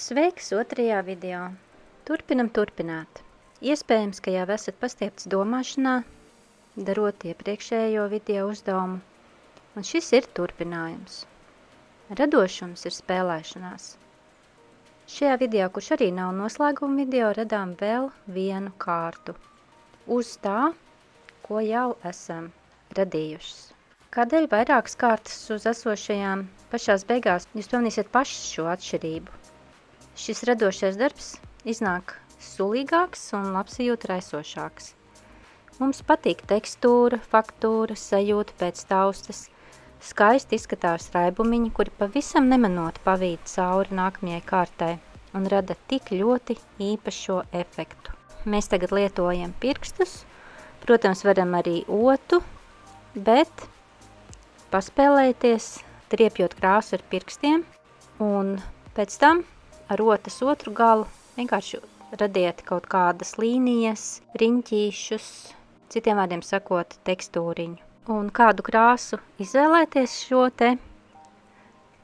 Sveiks otrajā video. Turpināt. Iespējams, ka jau esat pastiepts domāšanā, darot iepriekšējo video uzdevumu, un šis ir turpinājums. Radošums ir spēlēšanās. Šajā video, kurš arī nav noslēguma video, radām vēl vienu kārtu uz tā, ko jau esam radījušas. Kādēļ vairākas kārtas uz esošajām pašās beigās jūs pamanīsiet pašas šo atšķirību? Šis radošais darbs iznāk sulīgāks un labsajūta raisošāks. Mums patīk tekstūra, faktūra, sajūta pēc taustas, skaisti izskatās raibumiņi, kuri pavisam nemanot pavīt cauri nākamajai kārtai un rada tik ļoti īpašo efektu. Mēs tagad lietojam pirkstus, protams, varam arī otu, bet paspēlējieties, triepjot krāsu ar pirkstiem, un pēc tam ar otas otru galu vienkārši radiet kaut kādas līnijas, riņķīšus, citiem vārdiem sakot, tekstūriņu. Un kādu krāsu izvēlēties šo te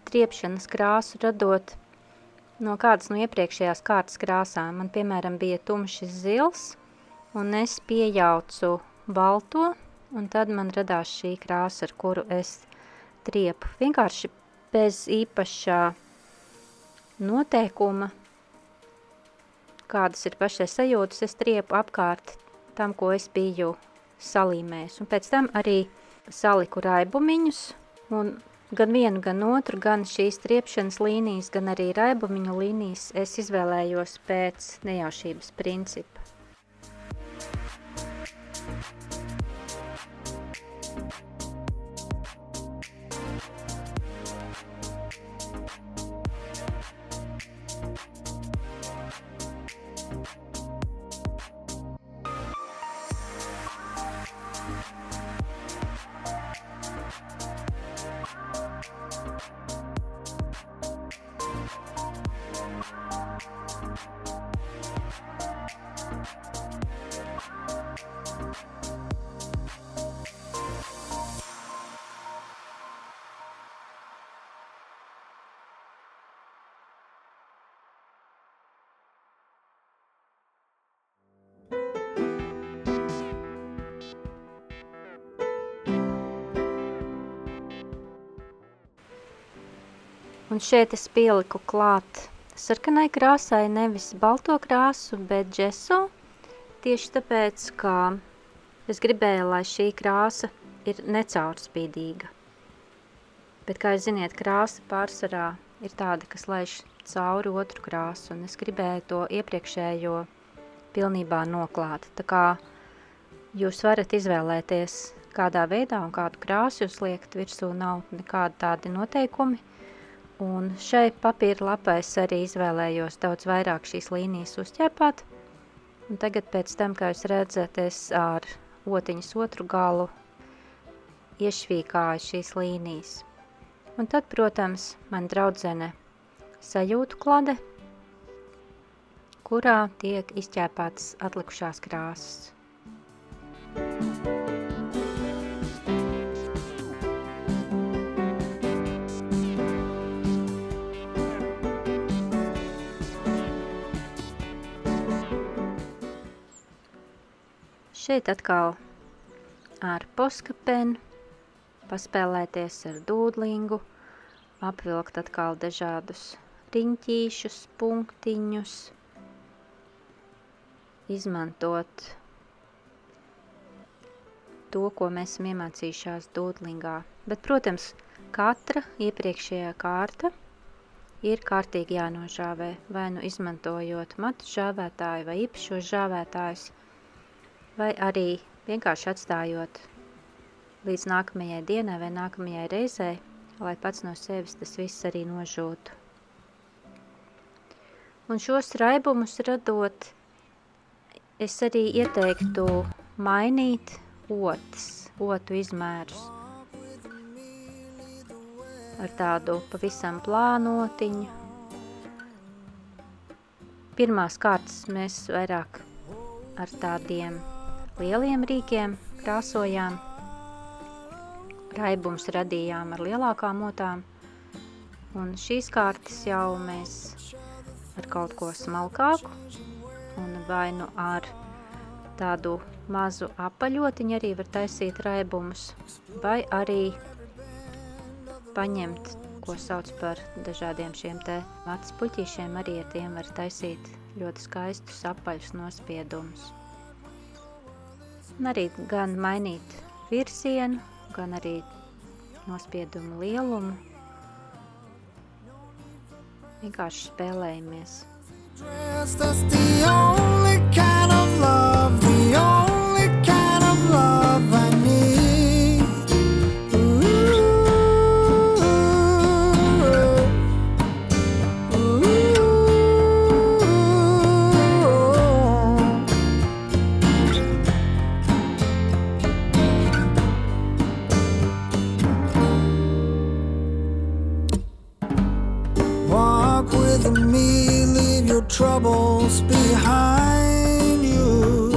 triepšanas krāsu radot no kādas no iepriekšējās kārtas krāsām. Man, piemēram, bija tumšs zils, un es piejaucu balto, un tad man radās šī krāsa, ar kuru es triepu. Vienkārši bez īpašā noteikuma, kādas ir pašai sajūtas, es triepu apkārt tam, ko es biju salīmējis. Un pēc tam arī saliku raibumiņus, un gan vienu, gan otru, gan šīs triepšanas līnijas, gan arī raibumiņu līnijas es izvēlējos pēc nejaušības principa. Un šeit es pieliku klāt sarkanai krāsai nevis balto krāsu, bet džeso, tieši tāpēc, ka es gribēju, lai šī krāsa ir necaurspīdīga. Bet, kā jūs ziniet, krāsa pārsvarā ir tāda, kas laiž cauri otru krāsu, un es gribēju to iepriekšējo pilnībā noklāt. Tā kā jūs varat izvēlēties, kādā veidā un kādu krāsu jūs liekat virsū, nav nekādi tādi noteikumi. Un šai papīra lapā es arī izvēlējos daudz vairāk šīs līnijas uzķēpāt. Un tagad pēc tam, kā jūs redzat, es ar otiņas otru galu iešvīkāju šīs līnijas. Un tad, protams, man draudzene sajūtu klade, kurā tiek izķēpātas atlikušās krāsas. Šeit atkal ar poskapenu, paspēlēties ar dūdlingu, apvilkt atkal dažādus riņķīšus, punktiņus, izmantot to, ko mēs esam iemācījušās dūdlingā. Bet, protams, katra iepriekšējā kārta ir kārtīgi jānožāvē, vai nu izmantojot matu žāvētāju vai īpašos žāvētājus, vai arī vienkārši atstājot līdz nākamajai dienai vai nākamajai reizei, lai pats no sevis tas viss arī nožūtu. Un šos raibumus radot, es arī ieteiktu mainīt otu izmērus ar tādu pavisam plānotiņu. Pirmās kārtas mēs vairāk ar tādiem lieliem rīkiem krāsojām, raibums radījām ar lielākām otām, un šīs kārtas jau mēs ar kaut ko smalkāku, un vai nu ar tādu mazu apaļotiņu arī var taisīt raibumus, vai arī paņemt, ko sauc par dažādiem šiem te vatas puķīšiem, arī ar tiem var taisīt ļoti skaistus apaļus nospiedumus. Un arī gan mainīt virzienu, gan arī nospiedumu lielumu. Vienkārši spēlējamies. Troubles behind you.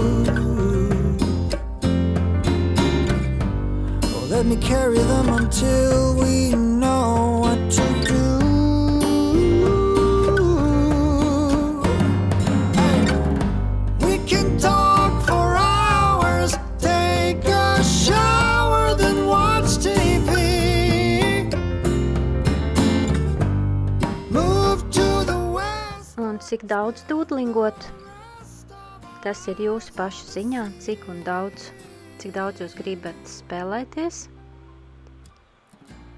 Oh, let me carry them until we know what to do. We can talk for hours, take a shower, then watch TV. Move to the west. Un cik daudz dūdlingot, tas ir jūsu pašu ziņā, cik daudz jūs gribat spēlēties,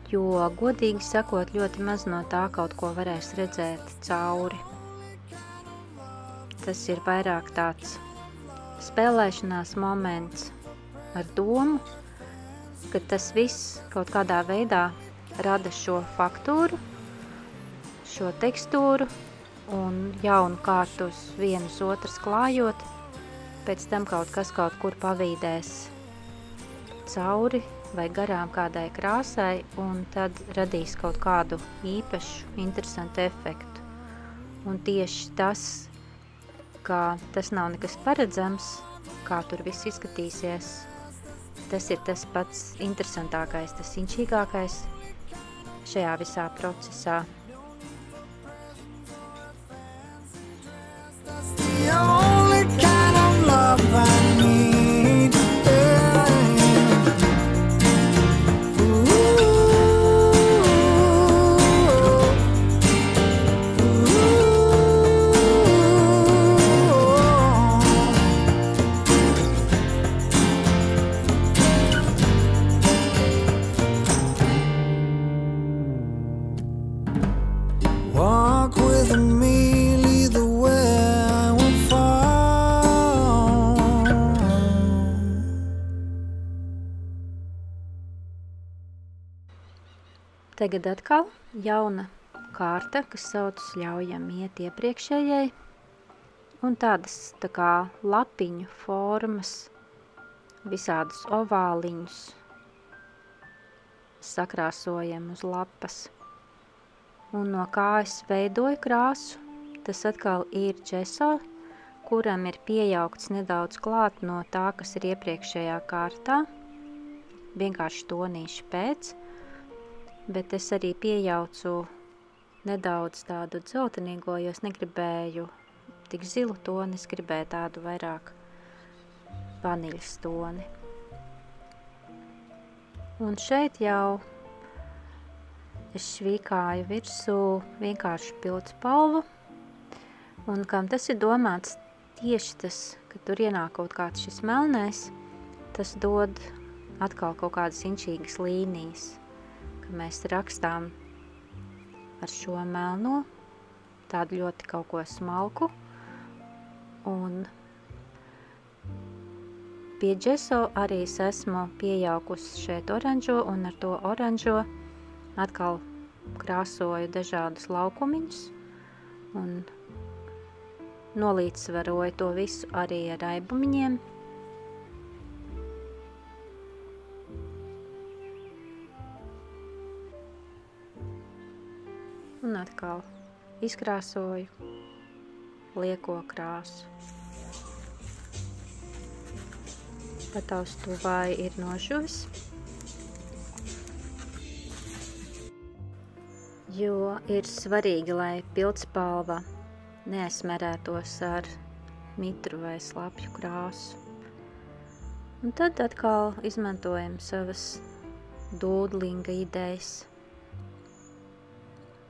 jo, godīgi sakot, ļoti maz no tā kaut ko varēs redzēt cauri. Tas ir vairāk tāds spēlēšanās moments ar domu, ka tas viss kaut kādā veidā rada šo faktūru, šo tekstūru, un jaunu kārtu uz vienas otras klājot, pēc tam kaut kas kaut kur pavīdēs cauri vai garām kādai krāsai, un tad radīs kaut kādu īpašu, interesantu efektu. Un tieši tas, ka tas nav nekas paredzams, kā tur viss izskatīsies, tas ir tas pats interesantākais, tas inčīgākais šajā visā procesā. The only kind of love I need. Walk with me, lead the way. Tagad atkal jauna kārta, kas saucas ļaujam iet iepriekšējai, un tādas tā kā lapiņu formas, visādus ovāliņus sakrāsojam uz lapas. Un no kā es veidoju krāsu, tas atkal ir džeso, kuram ir piejaukts nedaudz klāt no tā, kas ir iepriekšējā kārtā, vienkārši tonīši pēc, bet es arī piejaucu nedaudz tādu dzeltenīgo, jo es negribēju tik zilu toni, es gribēju tādu vairāk vaniļas toni. Un šeit jau es švīkāju virsū vienkārši pildspalvu, un kam tas ir domāts tieši tas, ka tur ienāk kaut kāds šis melnais, tas dod atkal kaut kādas inčīgas līnijas, ka mēs rakstām ar šo melno, tādu ļoti kaut ko smalku, un pie džeso arī es esmu piejaukusi šeit oranžo, un ar to oranžo atkal krāsoju dažādus laukumiņus, un nolīdzsvaroju to visu arī ar raibumiņiem. Un atkal izkrāsoju lieko krāsu. Patavs tuvai ir nožuvis, jo ir svarīgi, lai pildspalva neaizsmerētos ar mitru vai slapju krāsu. Un tad atkal izmantojam savas dūdlinga idejas.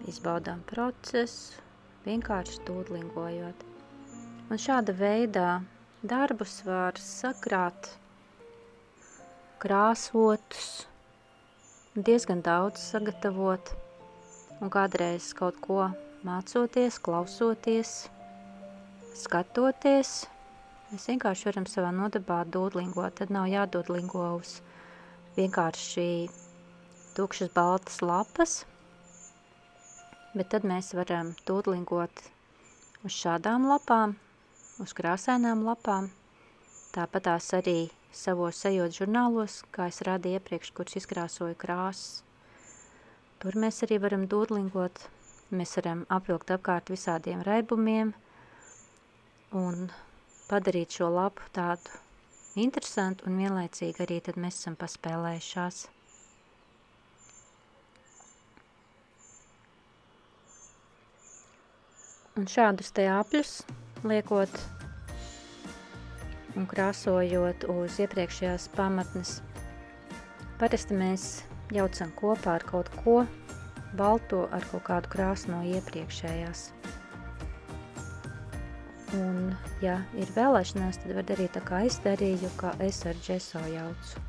Izbaudām procesu, vienkārši dūdlingojot. Un šāda veidā darbus var sakrāt, krāsotus, diezgan daudz sagatavot, un kādreiz kaut ko mācoties, klausoties, skatoties, mēs vienkārši varam savā nodabā dūdlingot, tad nav jādūdlingo uz vienkārši tukšas baltas lapas, bet tad mēs varam dūdlingot uz šādām lapām, uz krāsainām lapām, tāpat tās arī savos ejot žurnālos, kā es rādīju iepriekš, kurš izkrāsoju krāsas. Tur mēs arī varam dūdlingot, mēs varam apvilkt apkārt visādiem raibumiem un padarīt šo lapu tādu interesantu un vienlaicīgi arī tad mēs esam paspēlējušās. Un šādus te apļus liekot un krāsojot uz iepriekšējās pamatnes, parasti mēs jaucam kopā ar kaut ko balto ar kaut kādu krāsu no iepriekšējās. Un, ja ir vēlēšanās, tad var darīt tā, kā es darīju, kā es ar džeso jaucu.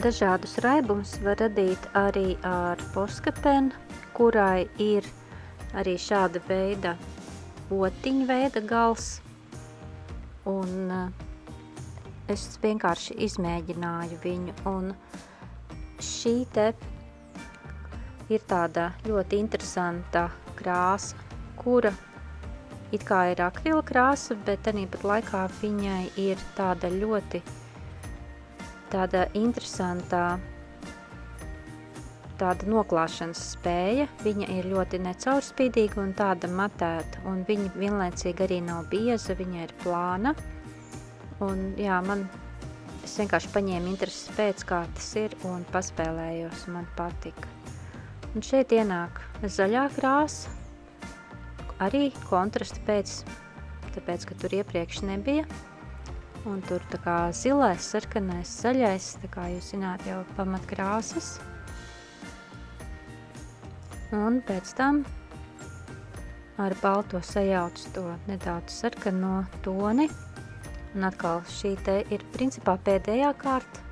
Dažādus raibumus var radīt arī ar poskapeni, kurai ir arī šāda veida otiņa veida gals. Un es vienkārši izmēģināju viņu. Un šī te ir tāda ļoti interesanta krāsa, kura it kā ir akrila krāsa, bet tāpat laikā viņai ir tāda ļoti tāda interesantā tāda noklāšanas spēja. Viņa ir ļoti necaurspīdīga un tāda matēta, un viņa vienlaicīgi arī nav bieza, viņa ir plāna. Un jā, es vienkārši paņēmu intereses pēc, kā tas ir, un paspēlējos, un man patika. Un šeit ienāk zaļā krāsa, arī kontrasti pēc, tāpēc, ka tur iepriekš nebija. Un tur tā kā zilais, sarkanais, zaļais, tā kā jūs zināt jau pamatkrāsas. Un pēc tam ar balto sajaucu to nedaudz sarkano toni. Un atkal šī te ir principā pēdējā kārta,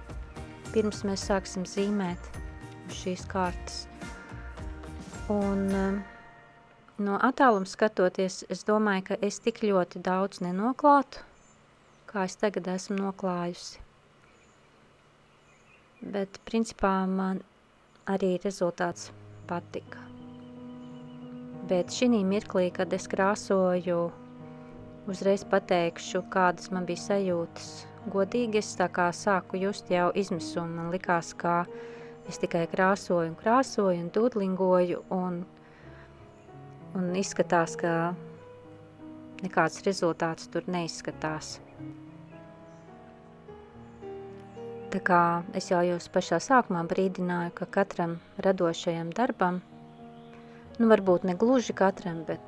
pirms mēs sāksim zīmēt uz šīs kārtas. Un no attāluma skatoties, es domāju, ka es tik ļoti daudz nenoklātu, kā es tagad esmu noklājusi. Bet, principā, man arī rezultāts patika. Bet šī mirklī, kad es krāsoju, uzreiz pateikšu, kādas man bija sajūtas. Godīgi es tā kā sāku just jau izmisumu. Man likās, ka es tikai krāsoju un dūdlingoju, un izskatās, ka nekāds rezultāts tur neizskatās. Tā kā es jau jūs pašā sākumā brīdināju, ka katram radošajam darbam, varbūt ne gluži katram, bet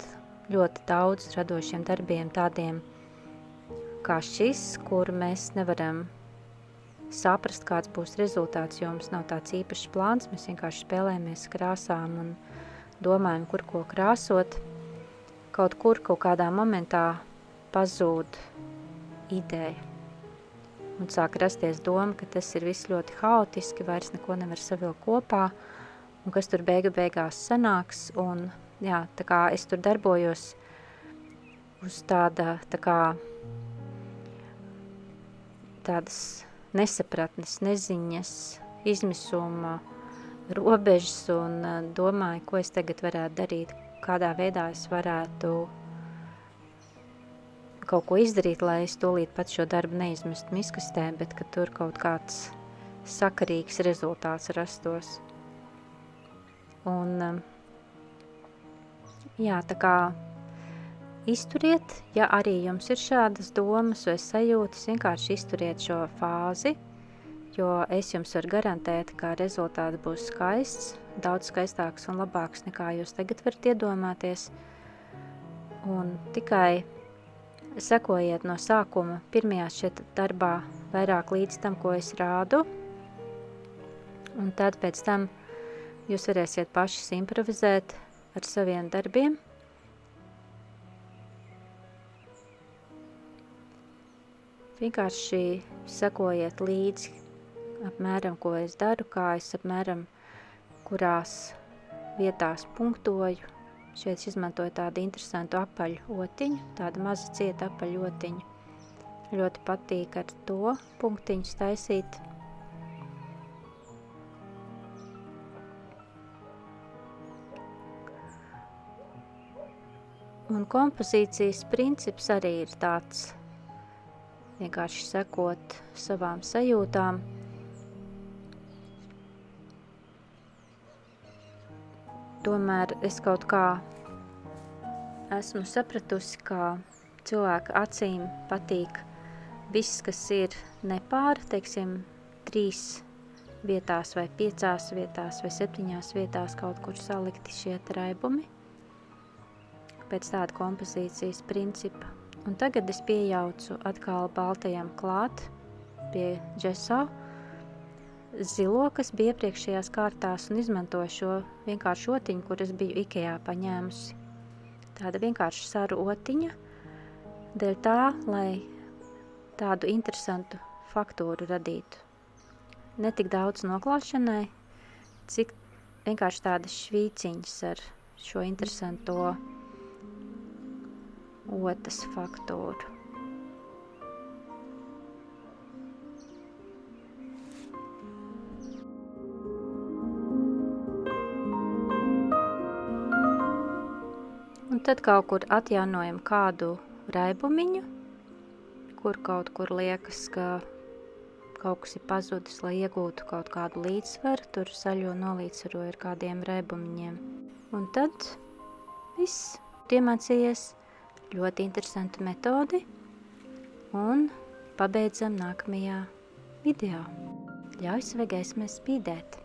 ļoti daudz radošiem darbiem tādiem kā šis, kur mēs nevaram saprast, kāds būs rezultāts, jo mums nav tāds īpašs plāns, mēs vienkārši spēlējamies krāsām un domājam, kur ko krāsot. Kaut kādā momentā pazūd ideja. Un sāk rasties doma, ka tas ir viss ļoti haotiski, vairs neko nevar savilkt kopā, un kas tur beigās sanāks. Un, jā, tā kā es tur darbojos uz tādas nesapratnes, neziņas, izmisuma, robežas un domāju, ko es tagad varētu darīt, kādā veidā es varētu kaut ko izdarīt, lai es tūlīt pat šo darbu neizmestu miskastē, bet ka tur kaut kāds sakarīgs rezultāts rastos. Un, jā, tā kā izturiet, ja arī jums ir šādas domas vai sajūtas, vienkārši izturiet šo fāzi, jo es jums varu garantēt, ka rezultāts būs skaists, daudz skaistāks un labāks nekā jūs tagad varat iedomāties. Un tikai sekojiet no sākuma pirmajā šeit darbā vairāk līdz tam, ko es rādu, un tad pēc tam jūs varēsiet paši improvizēt ar saviem darbiem. Vienkārši sekojiet līdzi apmēram, ko es daru, kā es apmēram kurās vietās punktoju. Šeit izmantoju tādu interesantu apaļu otiņu, tādu maza cieta apaļu otiņu. Ļoti patīk ar to punktiņus taisīt. Un kompozīcijas princips arī ir tāds, vienkārši sekot savām sajūtām. Tomēr es kaut kā esmu sapratusi, ka cilvēka acīm patīk viss, kas ir nepāri, teiksim, 3 vietās vai 5 vietās vai 7 vietās kaut kur salikti šie raibumi pēc tāda kompozīcijas principa. Un tagad es piejaucu atkal baltajam klāt pie džeso zilo, kas bija iepriekšējās kārtās, un izmantoju šo vienkāršu otiņu, kur es biju Ikejā paņēmusi. Tāda vienkārši saru otiņa, dēļ tā, lai tādu interesantu faktūru radītu. Ne tik daudz noklāšanai, cik vienkārši tādas švīciņas ar šo interesanto otas faktūru. Un tad kaut kur atjaunojam kādu raibumiņu, kur kaut kur liekas, ka kaut kas ir pazudis, lai iegūtu kaut kādu līdzsvaru, tur zaļo nolīdzsvaroju ar kādiem raibumiņiem. Un tad viss, iemācījies ļoti interesantu metodi un pabeidzam nākamajā video. Ļauj savai gaismai spīdēt!